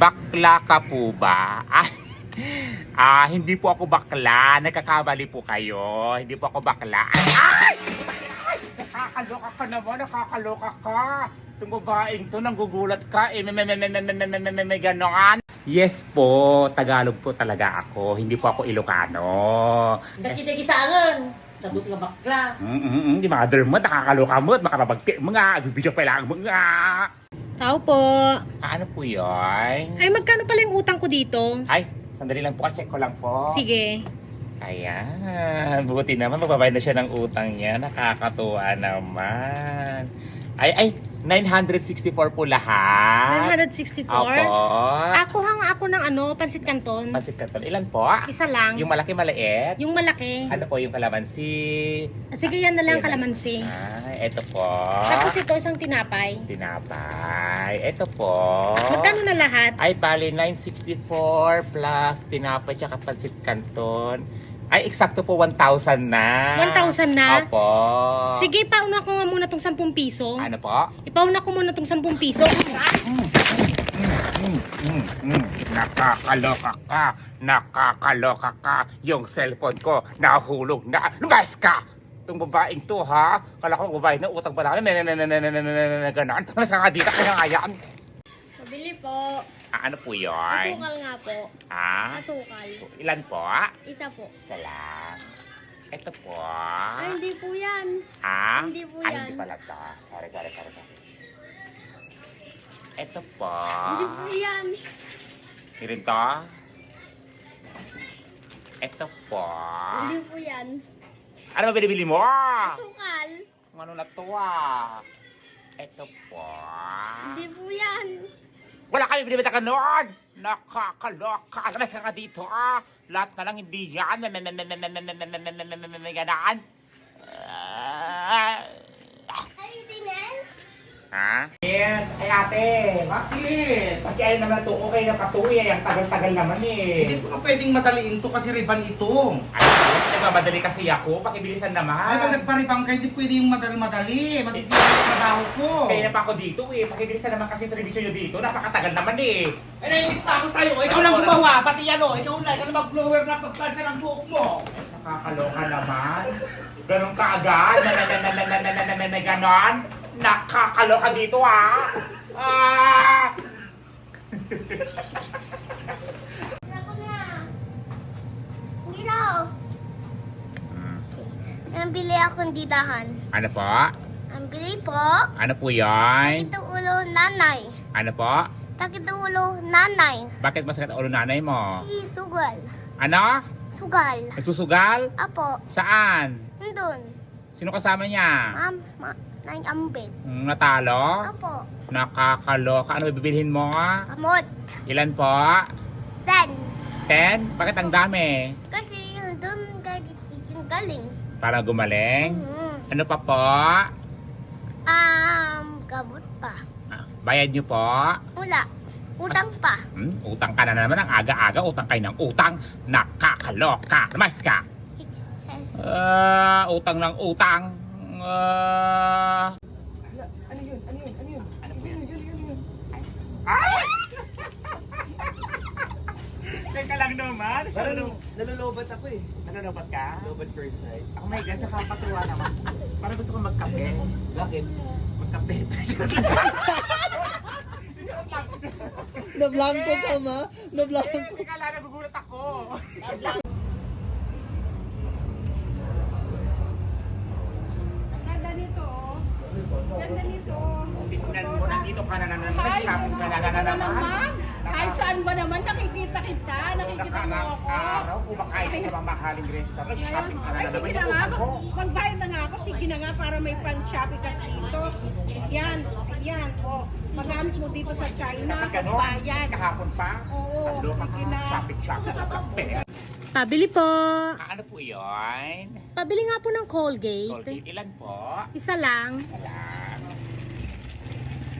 Bakla ka po ba? Hindi po ako bakla. Nagkakamali po kayo. Hindi po ako bakla. Ay! Nakakaloka ka naman. Nakakaloka ka. Itong babaeng to, nanggugulat ka. May ganon. Yes po. Tagalog po talaga ako. Hindi po ako Ilocano. Nakita-kitaan. Sagot nga bakla. Di mother mo. Nakakaloka mo. Makapabagti mo nga. Bibigyan pa lang mo nga. Tao po. Ano po yun? Ay, magkano pala yung utang ko dito? Ay, sandali lang po. Check ko lang po. Sige. Ayan. Buti naman. Magbabayad na siya ng utang niya. Nakakatuwa naman. Ay. 964 po lahat. 964? Opo. Ako ng pansit canton. Pansit canton. Ilan po? Isa lang. Yung malaki maliit? Yung malaki. Ano po yung kalamansi? Sige, yan na lang Ayan. kalamansi. Ay, eto po. Tapos ito, isang tinapay. Tinapay. Eto po. Magkano na lahat? Ay, bali 964 plus tinapay tsaka pansit canton. Ay, eksakto po 1,000 na. 1,000 na? Opo. Sige, pauna ko nga muna tong 10 piso. Ano po? Ipauna ko muna tong 10 piso. Nakakaloka ka. Nakakaloka ka. Yung cellphone ko, nahulog na. Lumayas ka! Itong babaeng to, ha? Kala ko babae na utang ba namin? Ganon. Mas nga dito, kaya nga yan. Pabili po. Ano po yun? Asukal nga po. Asukal. Ilan po? Isa po. Salam. Ito po. Ay, hindi po yan. Hindi po Ay, yan. hindi pala to. Sorry. Ito po. Hindi po yan. Hindi rin to. Ito po. Hindi po yan. Ano ba binibili mo? Asukal. Ano na to Ito po. Hindi po yan. Wala kayo binibita ka noon! Nakakaloka! Alas ka nga dito Lahat na lang hindi yan! Ganaan! Ay, tingnan. Ha? Yes! Ay ate! Bakit? Pati ayaw naman ito okay na patuloy ang tagal-tagal naman Hindi ko na pwedeng madaliin to kasi riban ito. Ay, nagmamadali kasi ako. Pakibilisan naman. Ay, pag nagparibang ka, hindi pwede yung madali-madali. Matisira yung trabaho ko. Kaya na pa ako dito Pakibilisan naman kasi yung servisyo nyo dito. Napakatagal naman Eh, naiistamos tayo. Ikaw lang gumawa. Pati yan o. Ikaw na mag-blower na pagplansya ng buhok mo. Nakakaloka naman. Ganon ka agad. Ganon. Nakakaloka dito Ako na. Hindi na ako. Nambili akong didahan. Ano po? Ang bili po. Ano po yan? Takit ang ulo nanay. Ano po? Takit ang ulo nanay. Bakit masakit ang ulo nanay mo? Si Sugal. Ano? Sugal. Nagsusugal? Apo. Saan? Nandun. Sino kasama niya? Nang ambit. Natalo? Apo. Nakakaloka. Ano bibilhin mo? Kamot. Ilan po? Then. 10? Bakit ang dami? Kasi yung doon galing. Para gumaling? Ano pa po? Gamot pa. Bayad niyo po? Wala. Utang pa. Utang ka na naman. Ang aga-aga. Utang kayo ng utang. Nakakaloka. Lumayas ka. Utang ng utang. Ano yun? Ay! Teka lang naman. Nalulubat ako eh. Nanonobat ka? Nalulubat first sight. Oh my God, nakakatuwa naman. Parang gusto ko magkape. Bakit? Magkape. Nablangko ka ma? Nablangko. Teka lang, nagugulat ako. Ganda nito. Tingnan mo, nandito ka na naman. Hi, Shopping ka na gusto ko naman. naman. Kahit saan ba naman, nakikita kita. Nakikita mo ako. Araw, kumakain ka sa mamahaling restaurant. Shopping ka na Ay, naman. sige na nga. Magbayad na nga ako. Sige na nga para may pan-shopping ka dito. Yan. Yan. O, magamit mo dito sa China. Ganon. Bayad. Kahapon pa. Oo, Ano ka sige na. shopping sa kape. Pabili po. Ano po yun? Pabili nga po ng Colgate. Colgate, ilan po? Isa lang. Alam.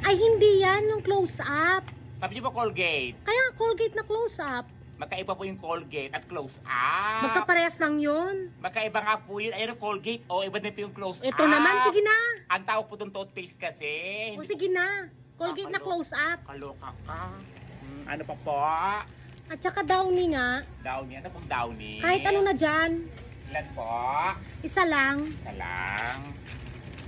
Ay, hindi yan. Yung close-up. Sabi niyo ba Colgate? Kaya Colgate na close-up. Magkaiba po yung Colgate at close-up. Magkaparehas lang yun. Magkaiba nga po yun. Ayun ang Colgate. O, iba din po yung close-up. Ito naman, sige na. Ang tawag po itong toothpaste kasi. O sige na. Colgate na close-up. Kaloka ka. Ano pa po? At saka downy nga. Downy. Ano pong downy? Kahit ano na dyan. Ilan po? Isa lang. Isa lang.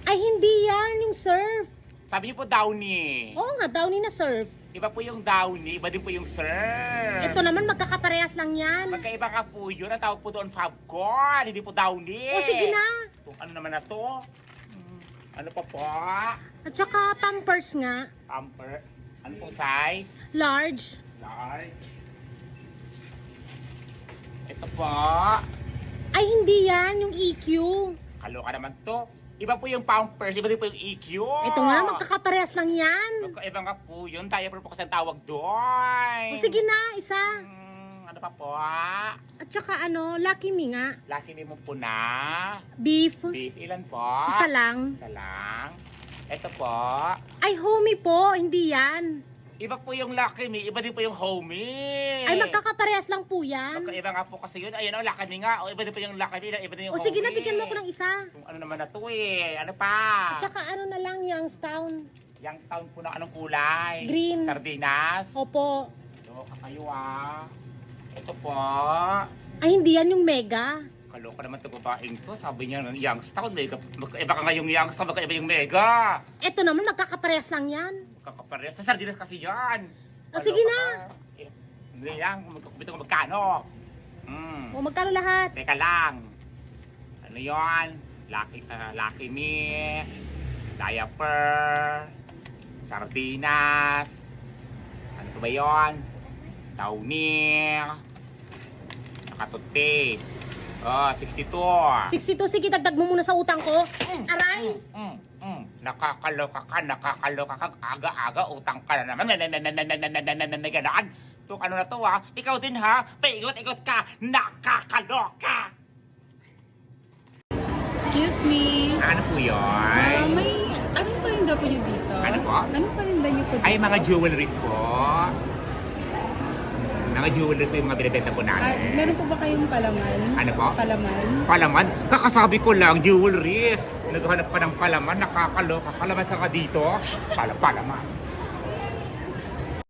Ay, hindi yan. Yung surf. Sabi niyo po downy. Oo nga, downy na surf. Iba po yung downy, iba din po yung surf. Ito naman, magkakaparehas lang yan. Magkaiba ka po yun. Ang tawag po doon, Fabcon. Hindi po downy. O, sige na. Itong ano naman na to? Ano pa po? At saka pampers nga. Pamper. Ano pong size? Large. Large. Ito po. Ay, hindi yan. Yung EQ. Kaloka naman to. Iba po yung Pampers, iba din po yung EQ. Ito nga, magkakaparehas lang yan. Magkaiba nga po yun. Tayo po kasi ang tawag doon. O, sige na, isa. Ano pa po? At saka ano, Lucky Me nga. Lucky Me mo po na. Beef. Beef, ilan po? Isa lang. Isa lang. Ito po. Ay, homie po. Hindi yan. Iba po yung Lucky Me, iba din po yung Homie. Ay, magkakaparehas lang po yan. Magkaiba nga po kasi yun. Ayun o, Lucky Me nga. O, iba din po yung Lucky Me, iba din yung O, sige na, Homie. bigyan mo ko ng isa. Kung ano naman na to eh. Ano pa? At saka ano na lang, Youngstown. Youngstown po na anong kulay? Green. Sardinas. Opo. Loka kayo ah. Ito po. Ay, hindi yan yung mega. Kaloka naman ito babaeng to. Sabi niya ng Youngstown. Mega. Magkaiba ka nga yung Youngstown. Magkaiba yung Mega. Ito naman, magkakaparehas lang yan. Kakapares. Sa sardinas kasi yan. O, sige na. Eh, hindi lang. Magkakubito ko magkano. O, magkano lahat? Teka lang. Ano yon? Lucky Me. Diaper. Sardinas. Ano pa ba yun? Downy. Nakatoothpaste. Oh, 62. 62, sige, dagdag mo muna sa utang ko. Aray! Nakakaloka ka. Aga-aga, utang ka na naman. Ganaan. Itong ano na to ha. Ikaw din ha. Paigot-igot ka. Nakakaloka. Excuse me. Ano po yun? May ano pa rin daw po niyo dito? Ano po? Ano pa rin daw niyo po dito? Ay, mga jewelries po. Mga jewelries po yung mga binibenta po namin. Meron po ba kayong palaman? Ano po? Palaman? Palaman? Kakasabi ko lang, jewelries. Naghanap pa ng palaman, nakakaloka. Palaman sa ka dito? Palaman.